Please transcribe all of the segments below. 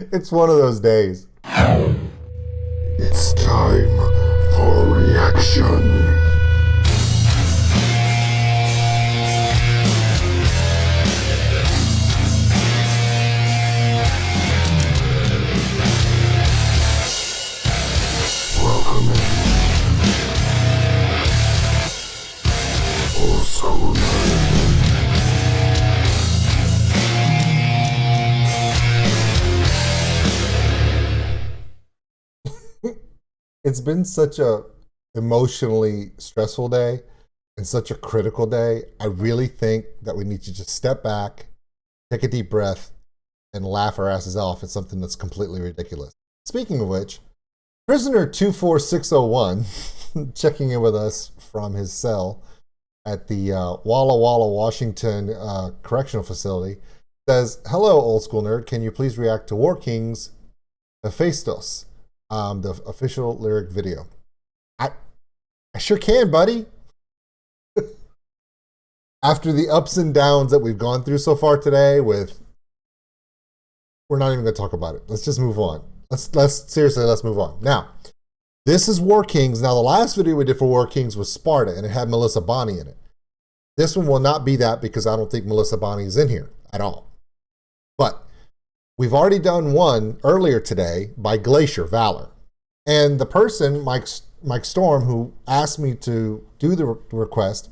It's one of those days. It's time for reaction. Welcome in. Old school nerd. It's been such a emotionally stressful day and such a critical day. I really think that we need to just step back, take a deep breath, and laugh our asses off at something that's completely ridiculous. Speaking of which, prisoner 24601, checking in with us from his cell at the Walla Walla, Washington correctional facility, says, "Hello, old school nerd. Can you please react to Warkings' Hephaistos, the official lyric video?" I sure can, buddy. After the ups and downs that we've gone through so far today we're not even going to talk about it. Let's just move on. Let's move on. Now, this is Warkings. Now, the last video we did for Warkings was Sparta, and it had Melissa Bonney in it. This one will not be that because I don't think Melissa Bonney is in here at all. But we've already done one earlier today by Glacier Valor. And the person, Mike Storm, who asked me to do the request,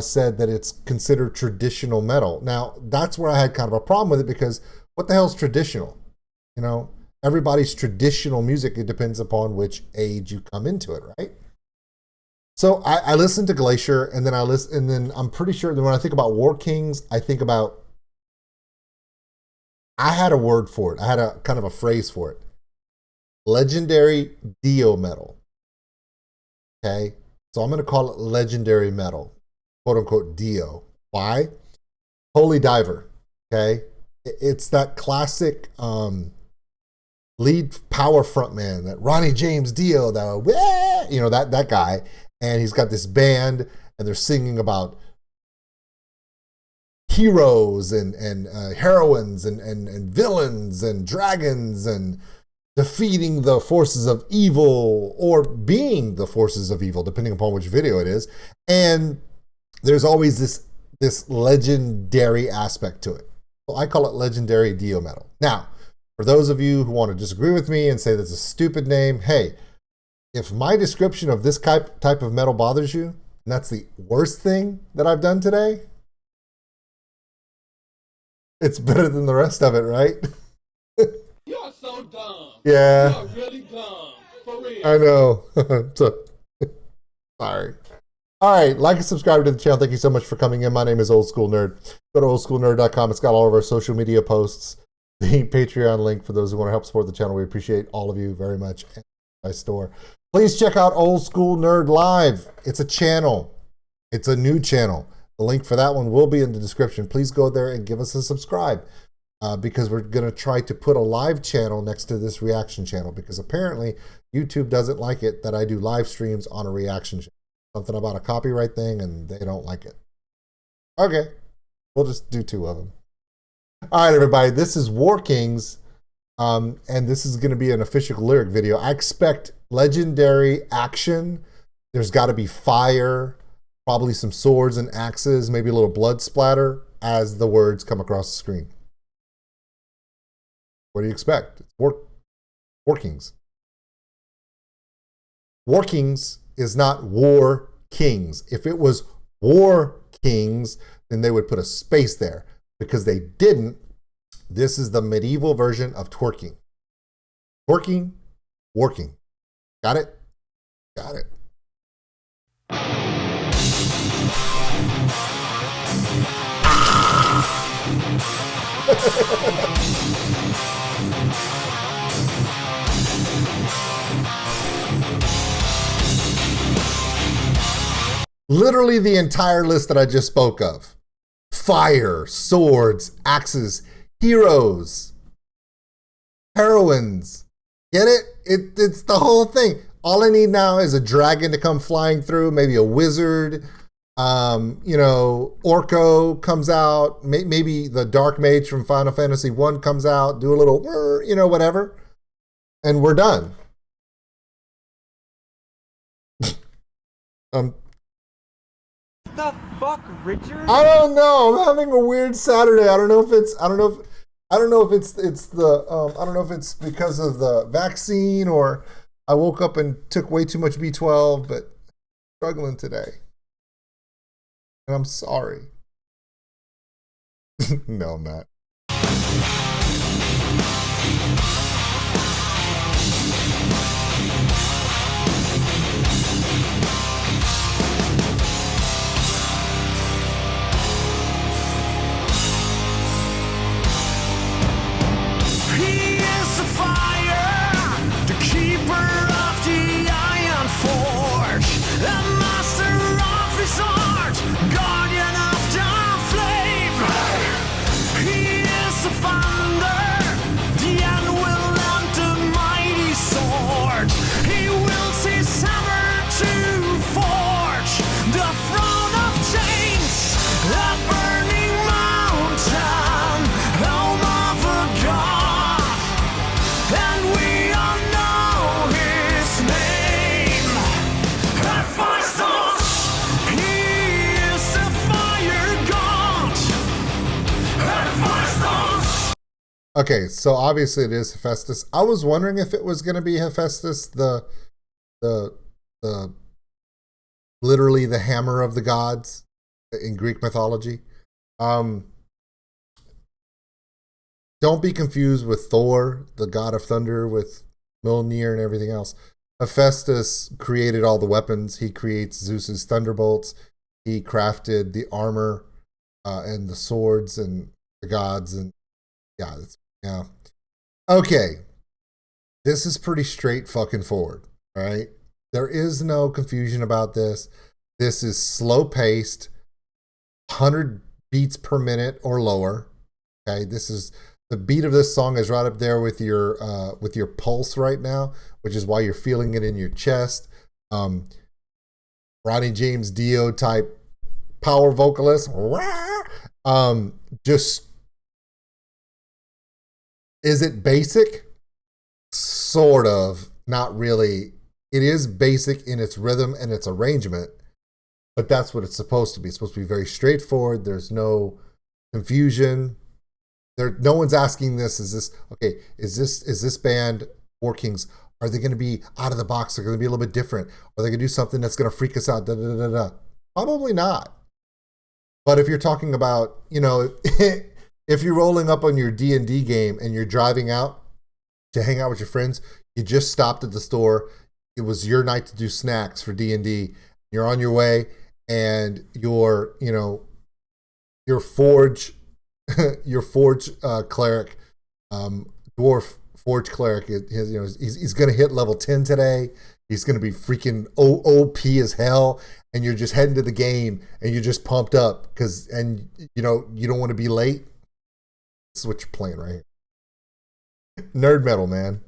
said that it's considered traditional metal. Now, that's where I had kind of a problem with it because what the hell is traditional? You know, everybody's traditional music, it depends upon which age you come into it, right? So I listened to Glacier, and then I'm pretty sure that when I think about Warkings, I had a word for it. I had a kind of a phrase for it. Legendary Dio metal. Okay? So I'm going to call it legendary metal, quote unquote Dio. Why? Holy Diver. Okay? It's that classic lead power frontman, that Ronnie James Dio, that guy. And he's got this band, and they're singing about heroes and heroines and villains and dragons and defeating the forces of evil or being the forces of evil, depending upon which video it is. And there's always this legendary aspect to it. So I call it legendary Dio metal. Now, for those of you who want to disagree with me and say that's a stupid name, hey, if my description of this type of metal bothers you, and that's the worst thing that I've done today, it's better than the rest of it, right? You're so dumb. Yeah. You're really dumb. For real. I know. So, sorry. All right, like and subscribe to the channel. Thank you so much for coming in. My name is Old School Nerd. Go to oldschoolnerd.com. It's got all of our social media posts, the Patreon link for those who want to help support the channel. We appreciate all of you very much. And my store. Please check out Old School Nerd Live. It's a channel. It's a new channel. The link for that one will be in the description. Please go there and give us a subscribe because we're going to try to put a live channel next to this reaction channel because apparently YouTube doesn't like it that I do live streams on a reaction channel. Something about a copyright thing, and they don't like it. Okay, we'll just do two of them. All right, everybody, this is Warkings, and this is going to be an official lyric video. I expect legendary action. There's got to be fire, probably some swords and axes, maybe a little blood splatter as the words come across the screen. What do you expect? It's Warkings. Warkings is not War Kings. If it was War Kings, then they would put a space there. Because they didn't, this is the medieval version of twerking. Twerking, working. Got it? Got it. Literally the entire list that I just spoke of. Fire, swords, axes, heroes, heroines. Get it? It's the whole thing. All I need now is a dragon to come flying through, maybe a wizard, You know, Orko comes out. Maybe the Dark Mage from Final Fantasy 1 comes out. Do a little, you know, whatever. And we're done. The fuck, Richard? I don't know. I'm having a weird Saturday. I don't know if it's because of the vaccine or I woke up and took way too much B12, but I'm struggling today. And I'm sorry. No, I'm not. He is the fire, the keeper of the Iron Forge, the master of his art, guardian of the flame. He is the thunder, the anvil and the mighty sword. He wields his hammer to forge the throne of chains, the burning mountain, home of a god. And we all know his name, Hephaistos. He is the fire god, Hephaistos. Okay, so obviously it is Hephaestus. I was wondering if it was going to be Hephaestus, the literally the hammer of the gods in Greek mythology. Don't be confused with Thor, the god of thunder, with Mjolnir and everything else. Hephaestus created all the weapons. He creates Zeus's thunderbolts. He crafted the armor and the swords and the gods. And yeah. Okay. This is pretty straight fucking forward, right? There is no confusion about this. This is slow paced, 100 beats per minute or lower. Okay, this is the beat of this song is right up there with your pulse right now, which is why you're feeling it in your chest. Ronnie James Dio type power vocalist. Just is it basic? Sort of, not really. It is basic in its rhythm and its arrangement, but that's what it's supposed to be. It's supposed to be very straightforward. There's no confusion. No one's asking this. Is this band Warkings? Are they going to be out of the box? They're going to be a little bit different. Are they going to do something that's going to freak us out? Probably not. But if you're talking about, you know, if you're rolling up on your D&D game and you're driving out to hang out with your friends, you just stopped at the store. It was your night to do snacks for D&D. You're on your way, and your forge cleric, dwarf forge cleric, he's going to hit level 10 today. He's going to be freaking OP as hell, and you're just heading to the game, and you're just pumped up and you don't want to be late. This is what you're playing right here. Nerd metal, man.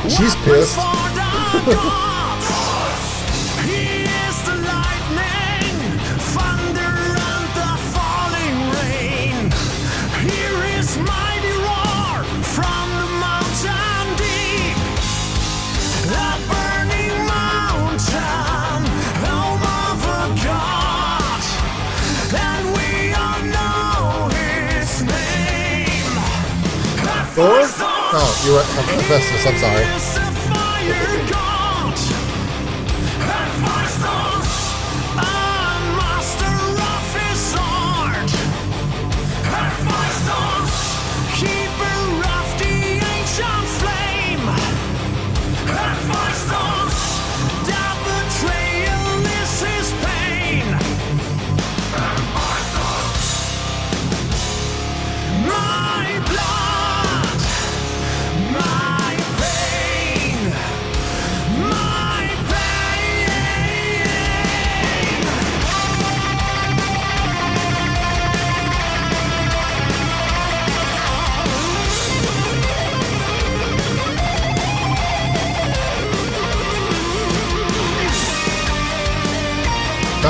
She's pissed. He is the lightning, thunder, and the falling rain. Hear his mighty roar from the mountain deep. The burning mountain, home of a god. And we all know his name. Thor? Oh, you're right. Hephaestus, I'm sorry. Keeper of the ancient flame, Hephaistos,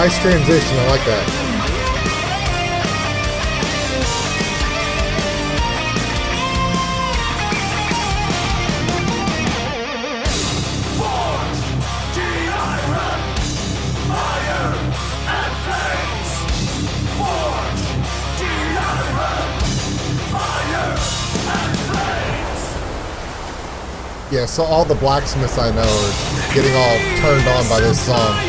Nice transition. I like that. Yeah, so all the blacksmiths I know are getting all turned on by this song.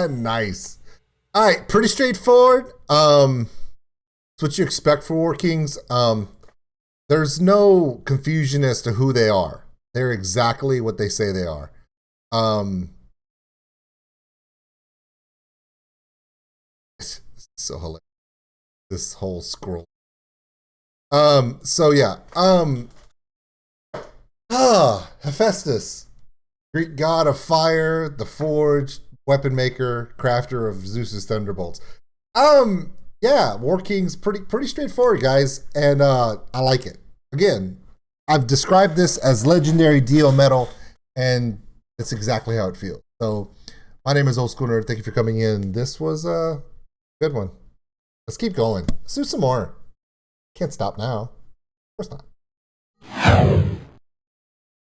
Nice. All right, pretty straightforward. It's what you expect for Warkings. There's no confusion as to who they are. They're exactly what they say they are. It's so hilarious. This whole scroll. So yeah. Hephaistos, Greek god of fire, the forge, weapon maker, crafter of Zeus's thunderbolts. Yeah, Warkings pretty straightforward, guys, and I like it. Again, I've described this as legendary Dio metal, and it's exactly how it feels. So, my name is Old School Nerd. Thank you for coming in. This was a good one. Let's keep going. Let's do some more. Can't stop now. Of course not.